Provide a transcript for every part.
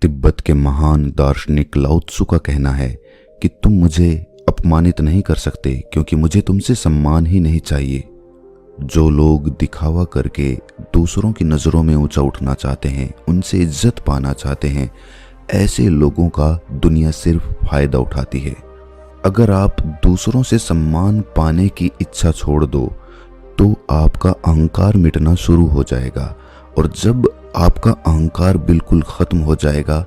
तिब्बत के महान दार्शनिक लाओ त्सु का कहना है कि तुम मुझे अपमानित नहीं कर सकते क्योंकि मुझे तुमसे सम्मान ही नहीं चाहिए। जो लोग दिखावा करके दूसरों की नज़रों में ऊंचा उठना चाहते हैं, उनसे इज्जत पाना चाहते हैं, ऐसे लोगों का दुनिया सिर्फ फायदा उठाती है। अगर आप दूसरों से सम्मान पाने की इच्छा छोड़ दो तो आपका अहंकार मिटना शुरू हो जाएगा, और जब आपका अहंकार बिल्कुल खत्म हो जाएगा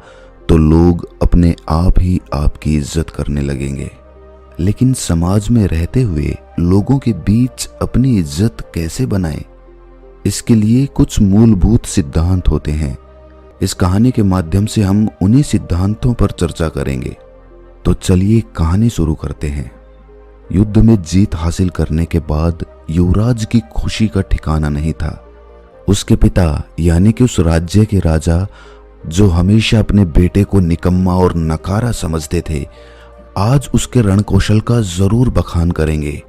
तो लोग अपने आप ही आपकी इज्जत करने लगेंगे। लेकिन समाज में रहते हुए लोगों के बीच अपनी इज्जत कैसे बनाएं? इसके लिए कुछ मूलभूत सिद्धांत होते हैं। इस कहानी के माध्यम से हम उन्हीं सिद्धांतों पर चर्चा करेंगे। तो चलिए कहानी शुरू करते हैं। युद्ध में जीत हासिल करने के बाद युवराज की खुशी का ठिकाना नहीं था। उसके पिता यानी कि उस राज्य के राजा, जो हमेशा अपने बेटे को निकम्मा और नकारा समझते थे, आज उसके रणकौशल का जरूर बखान करेंगे।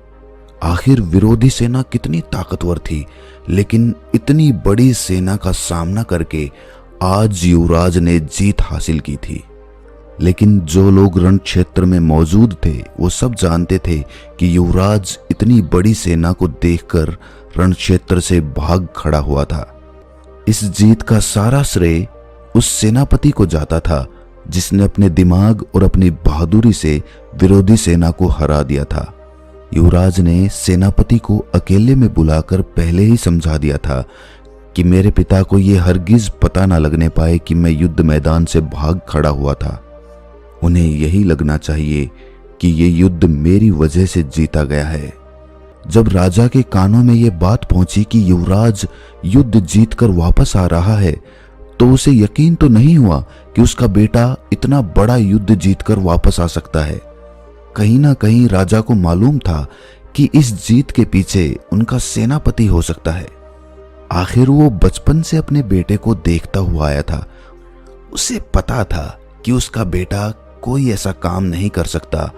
आखिर विरोधी सेना कितनी ताकतवर थी, लेकिन इतनी बड़ी सेना का सामना करके आज युवराज ने जीत हासिल की थी। लेकिन जो लोग रण क्षेत्र में मौजूद थे वो सब जानते थे कि युवराज इतनी बड़ी सेना को देखकर रण क्षेत्र से भाग खड़ा हुआ था। इस जीत का सारा श्रेय उस सेनापति को जाता था जिसने अपने दिमाग और अपनी बहादुरी से विरोधी सेना को हरा दिया था। युवराज ने सेनापति को अकेले में बुलाकर पहले ही समझा दिया था कि मेरे पिता को यह हरगिज पता न लगने पाए कि मैं युद्ध मैदान से भाग खड़ा हुआ था। उन्हें यही लगना चाहिए कि ये युद्ध मेरी वजह से जीता गया है। जब राजा के कानों में यह बात पहुंची कि युवराज युद्ध जीतकर वापस आ रहा है, तो उसे यकीन तो नहीं हुआ कि उसका बेटा इतना बड़ा युद्ध जीतकर वापस आ सकता है। कहीं ना कहीं राजा को मालूम था कि इस जीत के पीछे उनका सेनापति हो सकता है। आखिर वो बचपन से अपने बेटे को देखता हुआ आया था। उसे पता था कि उसका बेटा कोई ऐसा काम नहीं कर सकता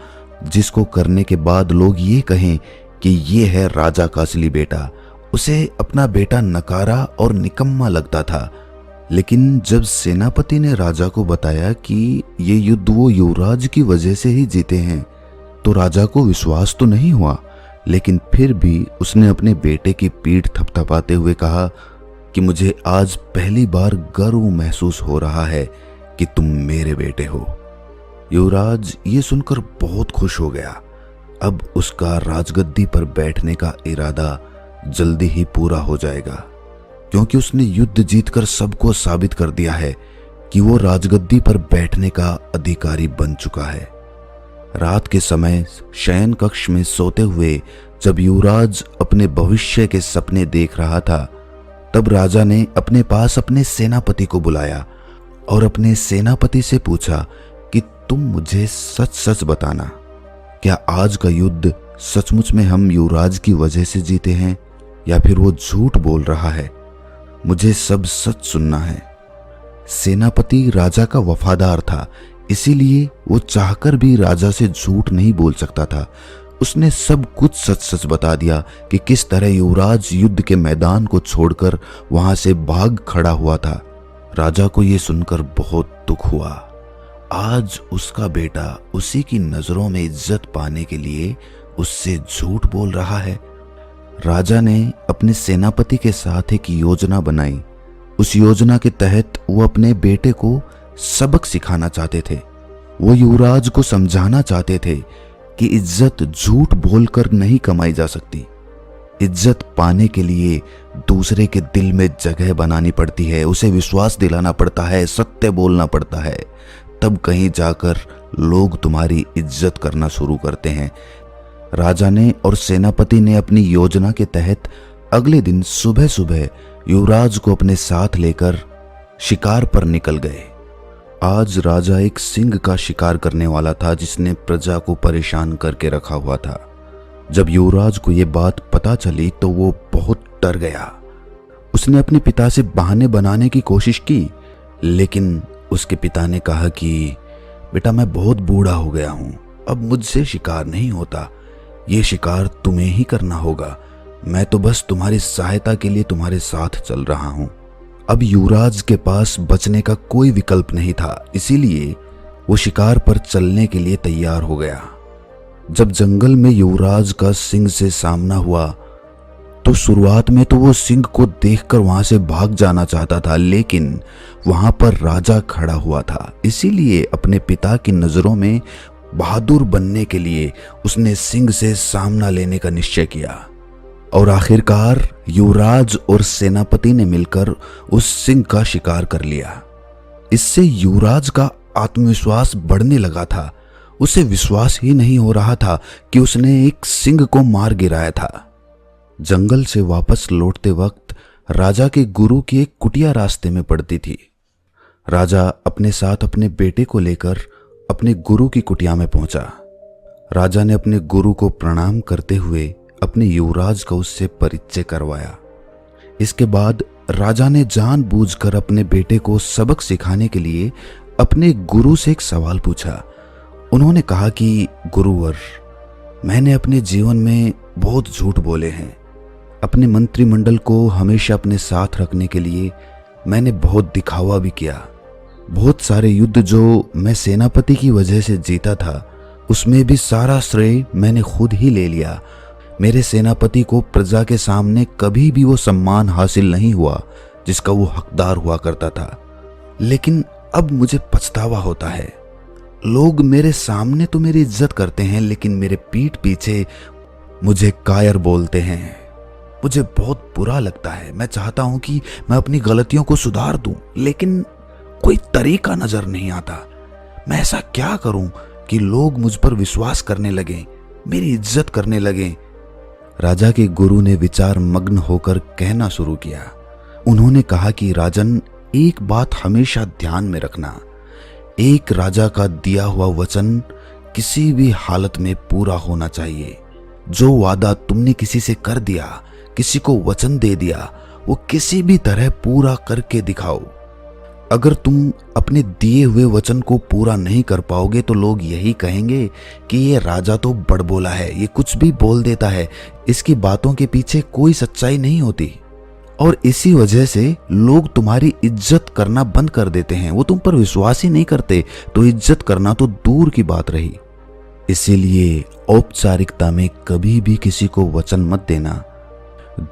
जिसको करने के बाद लोग ये कहें कि ये है राजा का असली बेटा। उसे अपना बेटा नकारा और निकम्मा लगता था। लेकिन जब सेनापति ने राजा को बताया कि ये युद्ध वो युवराज की वजह से ही जीते हैं, तो राजा को विश्वास तो नहीं हुआ, लेकिन फिर भी उसने अपने बेटे की पीठ थपथपाते हुए कहा कि मुझे आज पहली बार गर्व महसूस हो रहा है कि तुम मेरे बेटे हो। युवराज ये सुनकर बहुत खुश हो गया। अब उसका राजगद्दी पर बैठने का इरादा जल्दी ही पूरा हो जाएगा, क्योंकि उसने युद्ध जीतकर सबको साबित कर दिया है कि वो राजगद्दी पर बैठने का अधिकारी बन चुका है। रात के समय शयन कक्ष में सोते हुए जब युवराज अपने भविष्य के सपने देख रहा था, तब राजा ने अपने पास अपने सेनापति को बुलाया और अपने सेनापति से पूछा कि तुम मुझे सच सच बताना, क्या आज का युद्ध सचमुच में हम युवराज की वजह से जीते हैं या फिर वो झूठ बोल रहा है? मुझे सब सच सुनना है। सेनापति राजा का वफादार था, इसीलिए वो चाहकर भी राजा से झूठ नहीं बोल सकता था। उसने सब कुछ सच सच बता दिया कि किस तरह युवराज युद्ध के मैदान को छोड़कर वहां से भाग खड़ा हुआ था। राजा को यह सुनकर बहुत दुख हुआ। आज उसका बेटा उसी की नजरों में इज्जत पाने के लिए उससे झूठ बोल रहा है। राजा ने अपने सेनापति के साथ एक योजना बनाई। उस योजना के तहत वो अपने बेटे को सबक सिखाना चाहते थे। वो युवराज को समझाना चाहते थे कि इज्जत झूठ बोलकर नहीं कमाई जा सकती। इज्जत पाने के लिए दूसरे के दिल में जगह बनानी पड़ती है, उसे विश्वास दिलाना पड़ता है, सत्य बोलना पड़ता है, तब कहीं जाकर लोग तुम्हारी इज्जत करना शुरू करते हैं। राजा ने और सेनापति ने अपनी योजना के तहत अगले दिन सुबह सुबह युवराज को अपने साथ लेकर शिकार पर निकल गए। आज राजा एक सिंह का शिकार करने वाला था जिसने प्रजा को परेशान करके रखा हुआ था। जब युवराज को यह बात पता चली तो वो बहुत डर गया। उसने अपने पिता से बहाने बनाने की कोशिश की, लेकिन उसके पिता ने कहा कि बेटा, मैं बहुत बूढ़ा हो गया हूं, अब मुझसे शिकार नहीं होता, ये शिकार तुम्हें ही करना होगा। मैं तो बस तुम्हारी सहायता के लिए तुम्हारे साथ चल रहा हूं। अब युवराज के पास बचने का कोई विकल्प नहीं था, इसीलिए वो शिकार पर चलने के लिए तैयार हो गया। जब जंगल में युवराज का सिंह से सामना हुआ तो शुरुआत में तो वो सिंह को देखकर वहां से भाग जाना चाहता था, लेकिन वहां पर राजा खड़ा हुआ था, इसीलिए अपने पिता की नजरों में बहादुर बनने के लिए उसने सिंह से सामना लेने का निश्चय किया। और आखिरकार युवराज और सेनापति ने मिलकर उस सिंह का शिकार कर लिया। इससे युवराज का आत्मविश्वास बढ़ने लगा था। उसे विश्वास ही नहीं हो रहा था कि उसने एक सिंह को मार गिराया था। जंगल से वापस लौटते वक्त राजा के गुरु की एक कुटिया रास्ते में पड़ती थी। राजा अपने साथ अपने बेटे को लेकर अपने गुरु की कुटिया में पहुंचा। राजा ने अपने गुरु को प्रणाम करते हुए अपने युवराज का उससे परिचय करवाया। इसके बाद राजा ने जानबूझकर अपने बेटे को सबक सिखाने के लिए अपने गुरु से एक सवाल पूछा। उन्होंने कहा कि गुरुवर, मैंने अपने जीवन में बहुत झूठ बोले हैं। अपने मंत्रिमंडल को हमेशा अपने साथ रखने के लिए मैंने बहुत दिखावा भी किया। बहुत सारे युद्ध जो मैं सेनापति की वजह से जीता था, उसमें भी सारा श्रेय मैंने खुद ही ले लिया। मेरे सेनापति को प्रजा के सामने कभी भी वो सम्मान हासिल नहीं हुआ जिसका वो हकदार हुआ करता था। लेकिन अब मुझे पछतावा होता है। लोग मेरे सामने तो मेरी इज्जत करते हैं, लेकिन मेरे पीठ पीछे मुझे कायर बोलते हैं। मुझे बहुत बुरा लगता है। मैं चाहता हूं कि मैं अपनी गलतियों को सुधार दूं, लेकिन कोई तरीका नजर नहीं आता। मैं ऐसा क्या करूं कि लोग मुझ पर विश्वास करने लगें, मेरी इज्जत करने लगें। राजा के गुरु ने विचार मग्न होकर कहना शुरू किया। उन्होंने कहा कि राजन, एक बात हमेशा ध्यान में रखना। एक राजा का दिया हुआ वचन किसी भी हालत में पूरा होना चाहिए। जो वादा तुमने किसी से कर दिया, किसी को वचन दे दिया, वो किसी भी तरह पूरा करके दिखाओ। अगर तुम अपने दिए हुए वचन को पूरा नहीं कर पाओगे तो लोग यही कहेंगे कि ये राजा तो बड़बोला है, ये कुछ भी बोल देता है, इसकी बातों के पीछे कोई सच्चाई नहीं होती। और इसी वजह से लोग तुम्हारी इज्जत करना बंद कर देते हैं। वो तुम पर विश्वास ही नहीं करते, तो इज्जत करना तो दूर की बात रही। इसीलिए औपचारिकता में कभी भी किसी को वचन मत देना।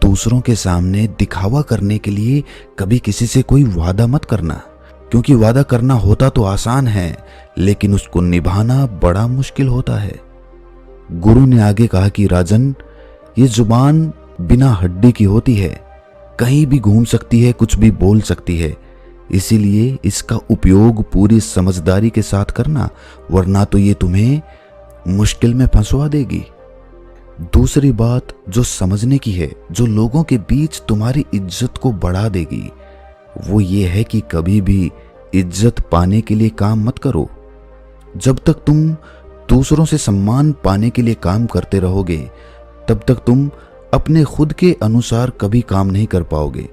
दूसरों के सामने दिखावा करने के लिए कभी किसी से कोई वादा मत करना, क्योंकि वादा करना होता तो आसान है, लेकिन उसको निभाना बड़ा मुश्किल होता है। गुरु ने आगे कहा कि राजन, ये जुबान बिना हड्डी की होती है, कहीं भी घूम सकती है, कुछ भी बोल सकती है। इसीलिए इसका उपयोग पूरी समझदारी के साथ करना, वरना तो ये तुम्हें मुश्किल में फंसवा देगी। दूसरी बात जो समझने की है, जो लोगों के बीच तुम्हारी इज्जत को बढ़ा देगी, वो ये है कि कभी भी इज्जत पाने के लिए काम मत करो। जब तक तुम दूसरों से सम्मान पाने के लिए काम करते रहोगे, तब तक तुम अपने खुद के अनुसार कभी काम नहीं कर पाओगे।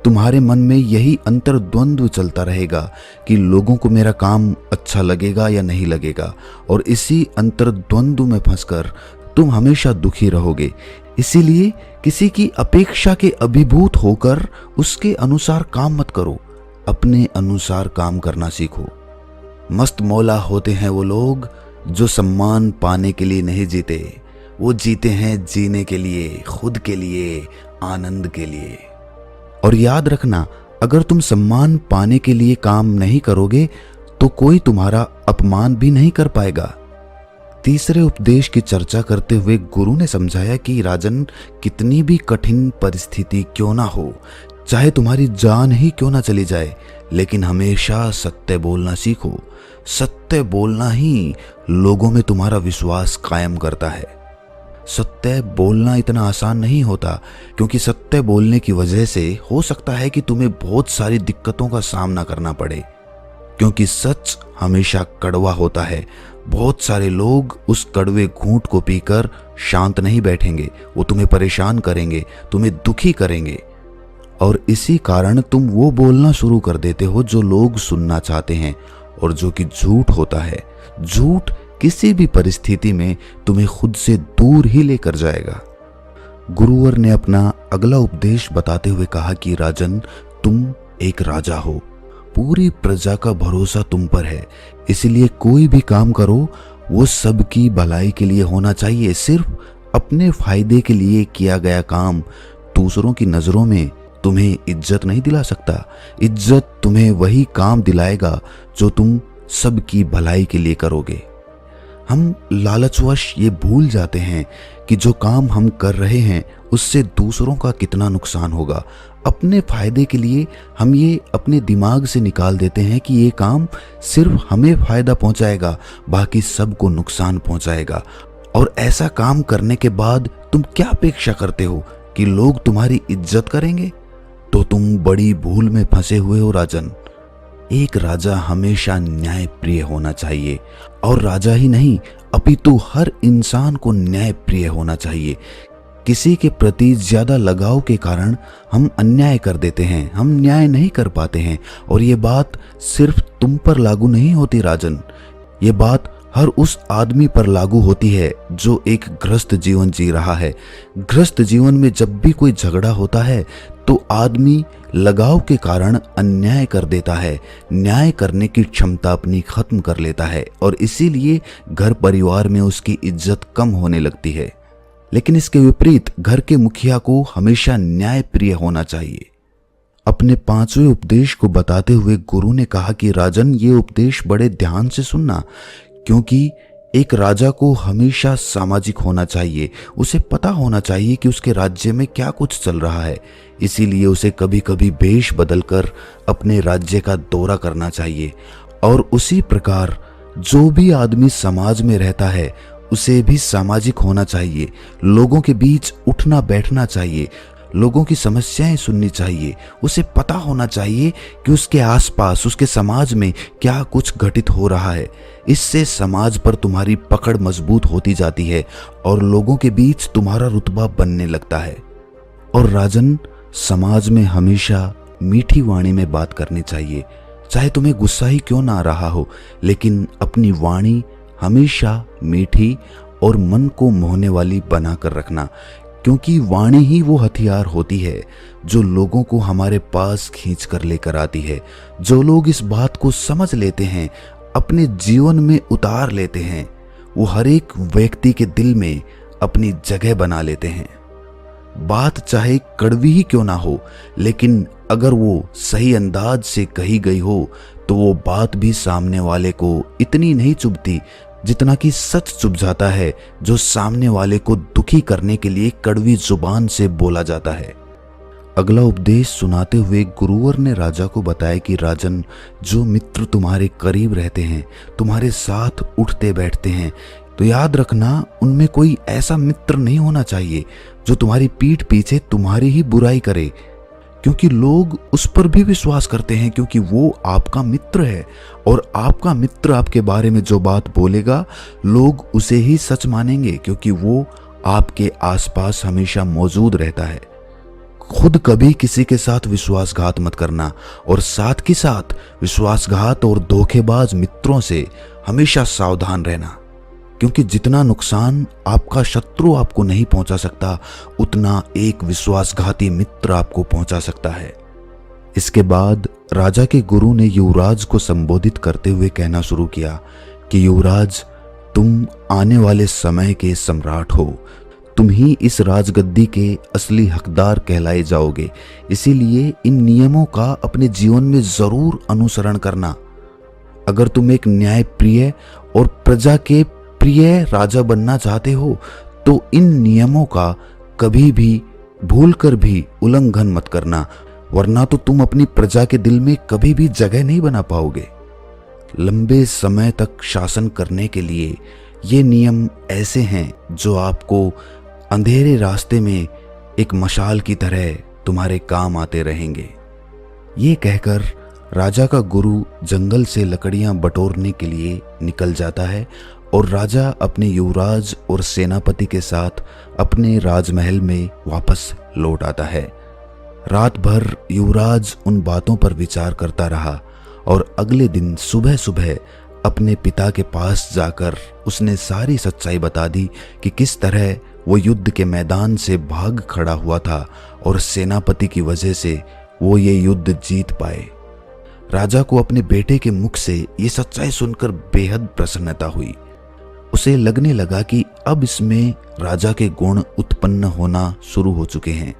तुम्हारे मन में यही अंतर्द्वंद्व चलता रहेगा कि लोगों को मेरा काम अच्छा लगेगा या नहीं लगेगा, और इसी अंतर्द्वंद्व में फंसकर तुम हमेशा दुखी रहोगे। इसीलिए किसी की अपेक्षा के अभिभूत होकर उसके अनुसार काम मत करो, अपने अनुसार काम करना सीखो। मस्त मौला होते हैं वो लोग जो सम्मान पाने के लिए नहीं जीते, वो जीते हैं जीने के लिए, खुद के लिए, आनंद के लिए। और याद रखना, अगर तुम सम्मान पाने के लिए काम नहीं करोगे तो कोई तुम्हारा अपमान भी नहीं कर पाएगा। तीसरे उपदेश की चर्चा करते हुए गुरु ने समझाया कि राजन, कितनी भी कठिन परिस्थिति क्यों ना हो, चाहे तुम्हारी जान ही क्यों ना चली जाए, लेकिन हमेशा सत्य बोलना सीखो। सत्य बोलना ही लोगों में तुम्हारा विश्वास कायम करता है। सत्य बोलना इतना आसान नहीं होता, क्योंकि सत्य बोलने की वजह से हो सकता है कि तुम्हें बहुत सारी दिक्कतों का सामना करना पड़े, क्योंकि सच हमेशा कड़वा होता है। बहुत सारे लोग उस कड़वे घूंट को पीकर शांत नहीं बैठेंगे, वो तुम्हें परेशान करेंगे, तुम्हें दुखी करेंगे, और इसी कारण तुम वो बोलना शुरू कर देते हो जो लोग सुनना चाहते हैं, और जो कि झूठ होता है। झूठ किसी भी परिस्थिति में तुम्हें खुद से दूर ही लेकर जाएगा। गुरुवर ने अपना अगला उपदेश बताते हुए कहा कि राजन, तुम एक राजा हो। पूरी प्रजा का भरोसा तुम पर है, इसलिए कोई भी काम करो वो सबकी भलाई के लिए होना चाहिए। सिर्फ अपने फायदे के लिए किया गया काम दूसरों की नजरों में तुम्हें इज्जत नहीं दिला सकता। इज्जत तुम्हें वही काम दिलाएगा जो तुम सबकी भलाई के लिए करोगे। हम लालचवश ये भूल जाते हैं कि जो काम हम कर रहे हैं उससे दूसरों का कितना नुकसान होगा। अपने फायदे के लिए हम ये अपने दिमाग से निकाल देते हैं कि ये काम सिर्फ हमें फायदा पहुंचाएगा, बाकी सबको नुकसान पहुंचाएगा। और ऐसा काम करने के बाद तुम क्या अपेक्षा करते हो कि लोग तुम्हारी इज्जत करेंगे? तो तुम बड़ी भूल में फंसे हुए हो राजन। एक राजा हमेशा न्यायप्रिय होना चाहिए, और राजा ही नहीं अपितु हर इंसान को न्यायप्रिय होना चाहिए। किसी के प्रति ज्यादा लगाव के कारण हम अन्याय कर देते हैं, हम न्याय नहीं कर पाते हैं। और ये बात सिर्फ तुम पर लागू नहीं होती राजन, ये बात हर उस आदमी पर लागू होती है जो एक ग्रस्त जीवन जी रहा है। ग्रस्त जीवन में जब भी कोई झगड़ा होता है तो आदमी लगाव के कारण अन्याय कर देता है, न्याय करने की क्षमता अपनी खत्म कर लेता है, और इसीलिए घर परिवार में उसकी इज्जत कम होने लगती है। लेकिन इसके विपरीत घर के मुखिया को हमेशा न्यायप्रिय होना चाहिए। अपने 5वें उपदेश को बताते हुए गुरु ने कहा कि राजन, ये उपदेश बड़े ध्यान से सुनना, क्योंकि एक राजा को हमेशा सामाजिक होना चाहिए। उसे पता होना चाहिए कि उसके राज्य में क्या कुछ चल रहा है, इसीलिए उसे कभी कभी वेश बदलकर अपने राज्य का दौरा करना चाहिए। और उसी प्रकार जो भी आदमी समाज में रहता है उसे भी सामाजिक होना चाहिए। लोगों के बीच उठना बैठना चाहिए, लोगों की समस्याएं सुननी चाहिए। उसे पता होना चाहिए कि उसके आसपास, उसके समाज में क्या कुछ घटित हो रहा है। इससे समाज पर तुम्हारी पकड़ मजबूत होती जाती है और लोगों के बीच तुम्हारा रुतबा बनने लगता है। और राजन, समाज में हमेशा मीठी वाणी में बात करनी चाहिए, चाहे तुम्हें गुस्सा ही क्यों ना आ रहा हो, लेकिन अपनी वाणी हमेशा मीठी और मन को मोहने वाली बनाकर रखना, क्योंकि वाणी ही वो हथियार होती है जो लोगों को हमारे पास खींच कर लेकर आती है। जो लोग इस बात को समझ लेते हैं, अपने जीवन में उतार लेते हैं, वो हर एक व्यक्ति के दिल में अपनी जगह बना लेते हैं। बात चाहे कड़वी ही क्यों ना हो, लेकिन अगर वो सही अंदाज से कही गई हो तो वो बात भी सामने वाले को इतनी नहीं चुभती जितना कि सच चुभ जाता है जो सामने वाले को दुखी करने के लिए कड़वी जुबान से बोला जाता है। अगला उपदेश सुनाते हुए गुरुवर ने राजा को बताया कि राजन, जो मित्र तुम्हारे करीब रहते हैं, तुम्हारे साथ उठते बैठते हैं, तो याद रखना उनमें कोई ऐसा मित्र नहीं होना चाहिए जो तुम्हारी पीठ पीछे तुम्हारी ही बुराई करे, क्योंकि लोग उस पर भी विश्वास करते हैं, क्योंकि वो आपका मित्र है। और आपका मित्र आपके बारे में जो बात बोलेगा लोग उसे ही सच मानेंगे, क्योंकि वो आपके आसपास हमेशा मौजूद रहता है। खुद कभी किसी के साथ विश्वासघात मत करना, और साथ ही साथ विश्वासघात और धोखेबाज मित्रों से हमेशा सावधान रहना, क्योंकि जितना नुकसान आपका शत्रु आपको नहीं पहुंचा सकता, उतना एक विश्वासघाती मित्र आपको पहुंचा सकता है। इसके बाद राजा के गुरु ने युवराज को संबोधित करते हुए कहना शुरू किया कि युवराज, तुम आने वाले समय के सम्राट हो, तुम ही इस राजगद्दी के असली हकदार कहलाए जाओगे। इसीलिए इन नियमों का अपने जीवन में जरूर अनुसरण करना। अगर तुम एक न्यायप्रिय और प्रजा के प्रिय राजा बनना चाहते हो तो इन नियमों का कभी भी भूलकर भी उल्लंघन मत करना, वरना तो तुम अपनी प्रजा के दिल में कभी भी जगह नहीं बना पाओगे। लंबे समय तक शासन करने के लिए ये नियम ऐसे हैं जो आपको अंधेरे रास्ते में एक मशाल की तरह तुम्हारे काम आते रहेंगे। ये कहकर राजा का गुरु जंगल से लकड़ियां बटोरने के लिए निकल जाता है और राजा अपने युवराज और सेनापति के साथ अपने राजमहल में वापस लौट आता है। रात भर युवराज उन बातों पर विचार करता रहा और अगले दिन सुबह सुबह अपने पिता के पास जाकर उसने सारी सच्चाई बता दी कि किस तरह वो युद्ध के मैदान से भाग खड़ा हुआ था और सेनापति की वजह से वो ये युद्ध जीत पाए। राजा को अपने बेटे के मुख से ये सच्चाई सुनकर बेहद प्रसन्नता हुई। उसे लगने लगा कि अब इसमें राजा के गुण उत्पन्न होना शुरू हो चुके हैं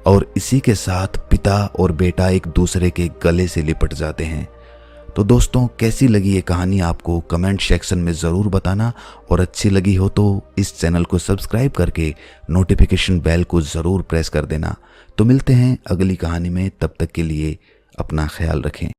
और इसी के साथ पिता और बेटा एक दूसरे के गले से लिपट जाते हैं। तो दोस्तों, कैसी लगी ये कहानी आपको कमेंट सेक्शन में ज़रूर बताना, और अच्छी लगी हो तो इस चैनल को सब्सक्राइब करके नोटिफिकेशन बेल को ज़रूर प्रेस कर देना। तो मिलते हैं अगली कहानी में, तब तक के लिए अपना ख्याल रखें।